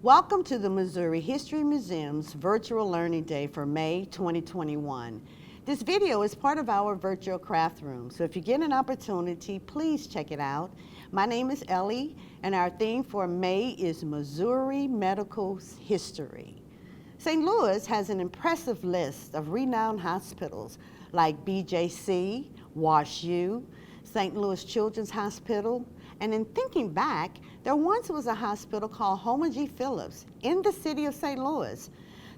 Welcome to the Missouri History Museum's Virtual Learning Day for May 2021. This video is part of our virtual craft room, so if you get an opportunity, please check it out. My name is Ellie, and our theme for May is Missouri Medical History. St. Louis has an impressive list of renowned hospitals like BJC, WashU, St. Louis Children's Hospital, and in thinking back, there once was a hospital called Homer G. Phillips in the city of St. Louis.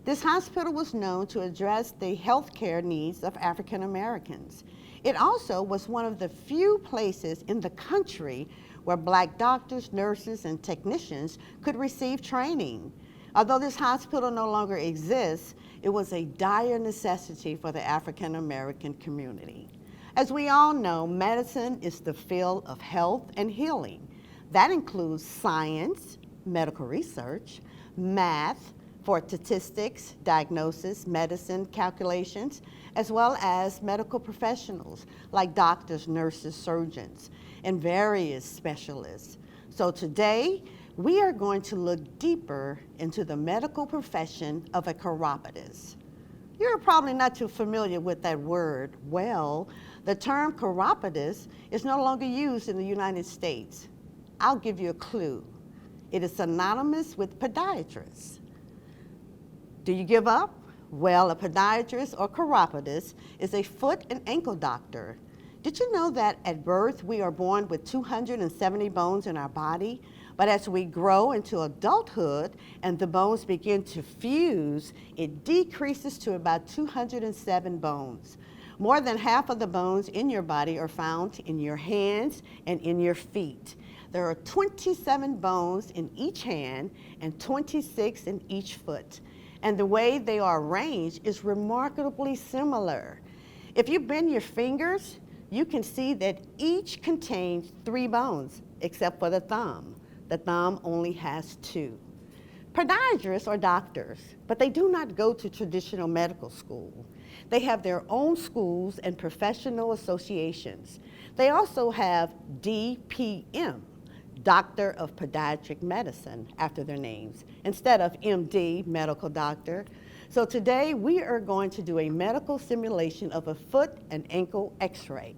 This hospital was known to address the health care needs of African Americans. It also was one of the few places in the country where Black doctors, nurses, and technicians could receive training. Although this hospital no longer exists, it was a dire necessity for the African American community. As we all know, medicine is the field of health and healing. That includes science, medical research, math for statistics, diagnosis, medicine, calculations, as well as medical professionals like doctors, nurses, surgeons, and various specialists. So today, we are going to look deeper into the medical profession of a chiropodist. You're probably not too familiar with that word. Well, the term chiropodist is no longer used in the United States. I'll give you a clue. It is synonymous with podiatrist. Do you give up? Well, a podiatrist or chiropodist is a foot and ankle doctor. Did you know that at birth we are born with 270 bones in our body? But as we grow into adulthood and the bones begin to fuse, it decreases to about 207 bones. More than half of the bones in your body are found in your hands and in your feet. There are 27 bones in each hand and 26 in each foot. And the way they are arranged is remarkably similar. If you bend your fingers, you can see that each contains 3 bones, except for the thumb. The thumb only has 2. Podiatrists are doctors, but they do not go to traditional medical school. They have their own schools and professional associations. They also have DPM, Doctor of Podiatric Medicine, after their names, instead of MD, medical doctor. So today we are going to do a medical simulation of a foot and ankle x-ray.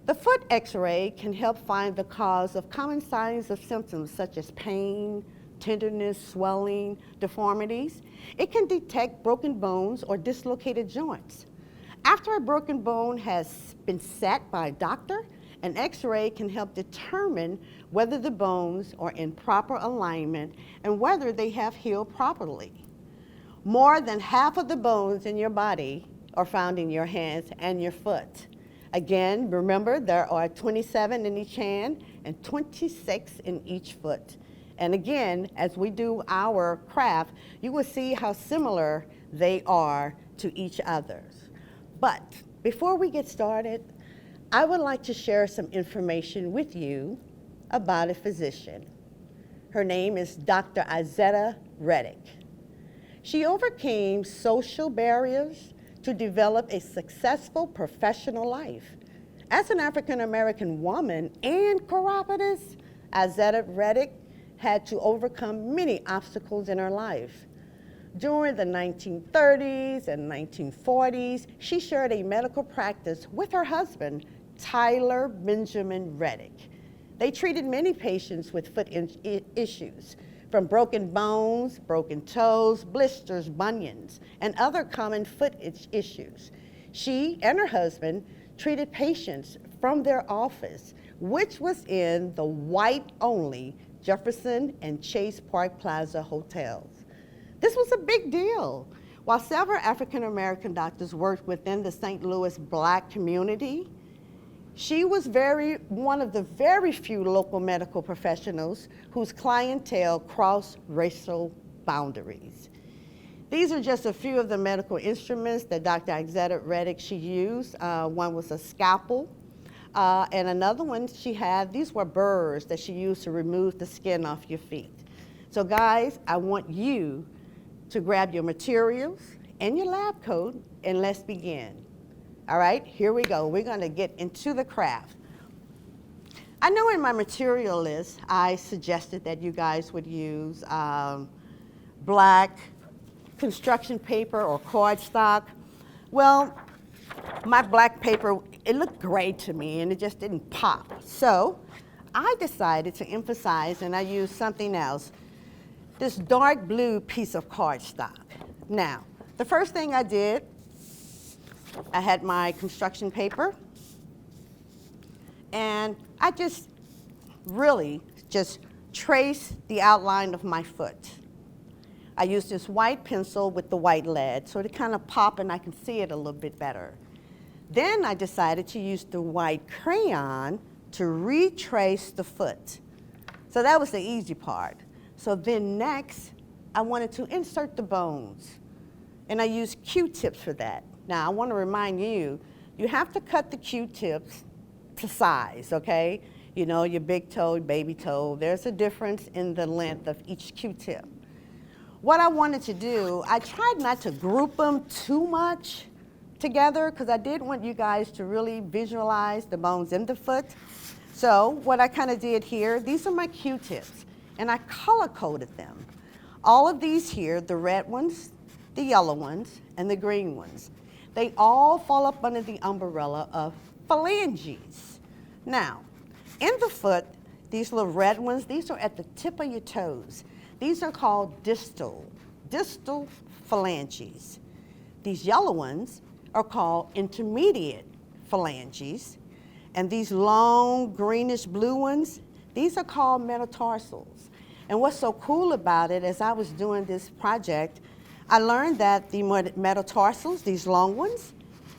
The foot x-ray can help find the cause of common signs of symptoms such as pain, tenderness, swelling, deformities. It can detect broken bones or dislocated joints. After a broken bone has been set by a doctor, an x-ray can help determine whether the bones are in proper alignment and whether they have healed properly. More than half of the bones in your body are found in your hands and your foot. Again, remember, there are 27 in each hand and 26 in each foot. And again, as we do our craft, you will see how similar they are to each other. But before we get started, I would like to share some information with you about a physician. Her name is Dr. Izetta Reddick. She overcame social barriers to develop a successful professional life. As an African American woman and chiropodist, Izetta Reddick had to overcome many obstacles in her life. During the 1930s and 1940s, she shared a medical practice with her husband, Tyler Benjamin Reddick. They treated many patients with foot issues, from broken bones, broken toes, blisters, bunions, and other common foot issues. She and her husband treated patients from their office, which was in the white-only Jefferson and Chase Park Plaza hotels. This was a big deal. While several African American doctors worked within the St. Louis Black community, she was one of the very few local medical professionals whose clientele crossed racial boundaries. These are just a few of the medical instruments that Dr. Izetta Reddick she used. One was a scalpel, and another one she had, these were burrs that she used to remove the skin off your feet. So guys, I want you to grab your materials and your lab coat, and let's begin. All right, here we go. We're gonna get into the craft. I know in my material list, I suggested that you guys would use black construction paper or cardstock. Well, my black paper, it looked gray to me and it just didn't pop. So I decided to emphasize and I used something else, this dark blue piece of cardstock. Now, the first thing I did, I had my construction paper and I just really just traced the outline of my foot. I used this white pencil with the white lead so to kind of pop and I can see it a little bit better. Then I decided to use the white crayon to retrace the foot. So that was the easy part. So then next, I wanted to insert the bones. And I used Q-tips for that. Now I want to remind you, you have to cut the Q-tips to size, okay? You know, your big toe, baby toe, there's a difference in the length of each Q-tip. What I wanted to do, I tried not to group them too much together because I did want you guys to really visualize the bones in the foot. So what I kind of did here, these are my Q-tips and I color coded them. All of these here, the red ones, the yellow ones, and the green ones, they all fall up under the umbrella of phalanges. Now, in the foot, these little red ones, these are at the tip of your toes. These are called distal phalanges. These yellow ones are called intermediate phalanges. And these long greenish blue ones, these are called metatarsals. And what's so cool about it, as I was doing this project, I learned that the metatarsals, these long ones,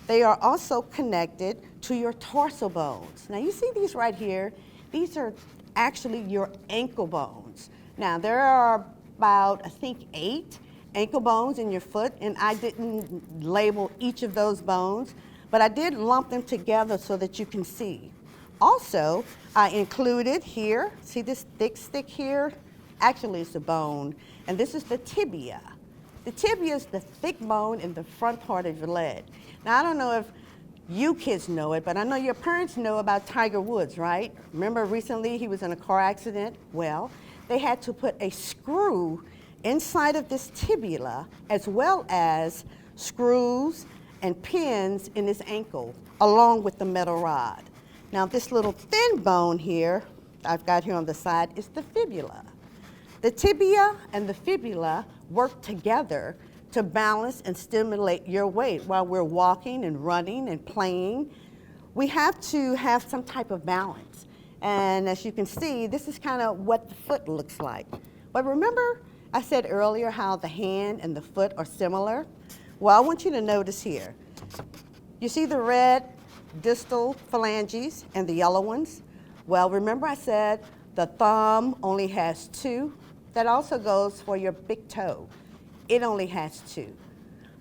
they are also connected to your tarsal bones. Now you see these right here, these are actually your ankle bones. Now there are about, I think, 8 ankle bones in your foot, and I didn't label each of those bones, but I did lump them together so that you can see. Also, I included here, see this thick stick here? Actually, it's a bone, and this is the tibia. The tibia is the thick bone in the front part of your leg. Now, I don't know if you kids know it, but I know your parents know about Tiger Woods, right? Remember recently he was in a car accident? Well, they had to put a screw inside of this tibia as well as screws and pins in his ankle along with the metal rod. Now this little thin bone here, I've got here on the side, is the fibula. The tibia and the fibula work together to balance and stimulate your weight while we're walking and running and playing. We have to have some type of balance. And as you can see, this is kind of what the foot looks like. But remember, I said earlier how the hand and the foot are similar? Well, I want you to notice here. You see the red distal phalanges and the yellow ones? Well, remember I said the thumb only has 2? That also goes for your big toe. It only has 2.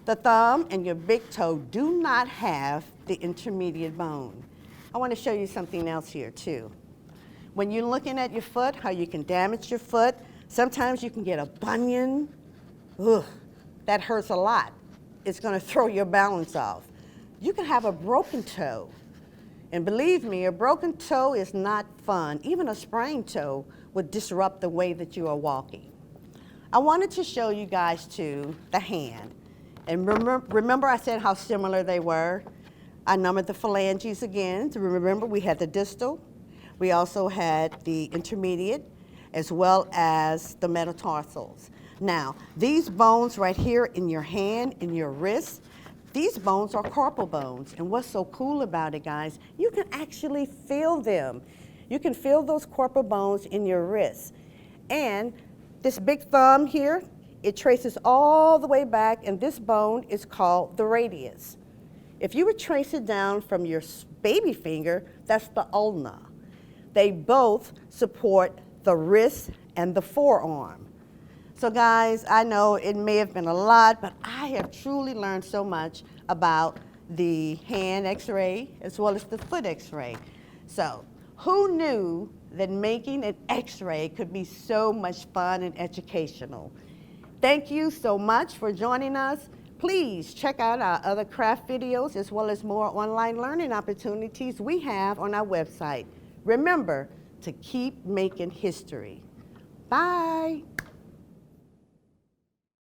The thumb and your big toe do not have the intermediate bone. I want to show you something else here too. When you're looking at your foot, how you can damage your foot, sometimes you can get a bunion. Ugh, that hurts a lot. It's going to throw your balance off. You can have a broken toe. And believe me, a broken toe is not fun. Even a sprained toe would disrupt the way that you are walking. I wanted to show you guys too the hand. And remember I said how similar they were? I numbered the phalanges again. So remember we had the distal. We also had the intermediate as well as the metatarsals. Now, these bones right here in your hand, in your wrist, these bones are carpal bones. And what's so cool about it, guys, you can actually feel them. You can feel those carpal bones in your wrist. And this big thumb here, it traces all the way back, and this bone is called the radius. If you would trace it down from your baby finger, that's the ulna. They both support the wrist and the forearm. So guys, I know it may have been a lot, but I have truly learned so much about the hand x-ray as well as the foot x-ray. So who knew that making an x-ray could be so much fun and educational? Thank you so much for joining us. Please check out our other craft videos as well as more online learning opportunities we have on our website. Remember, to keep making history. Bye.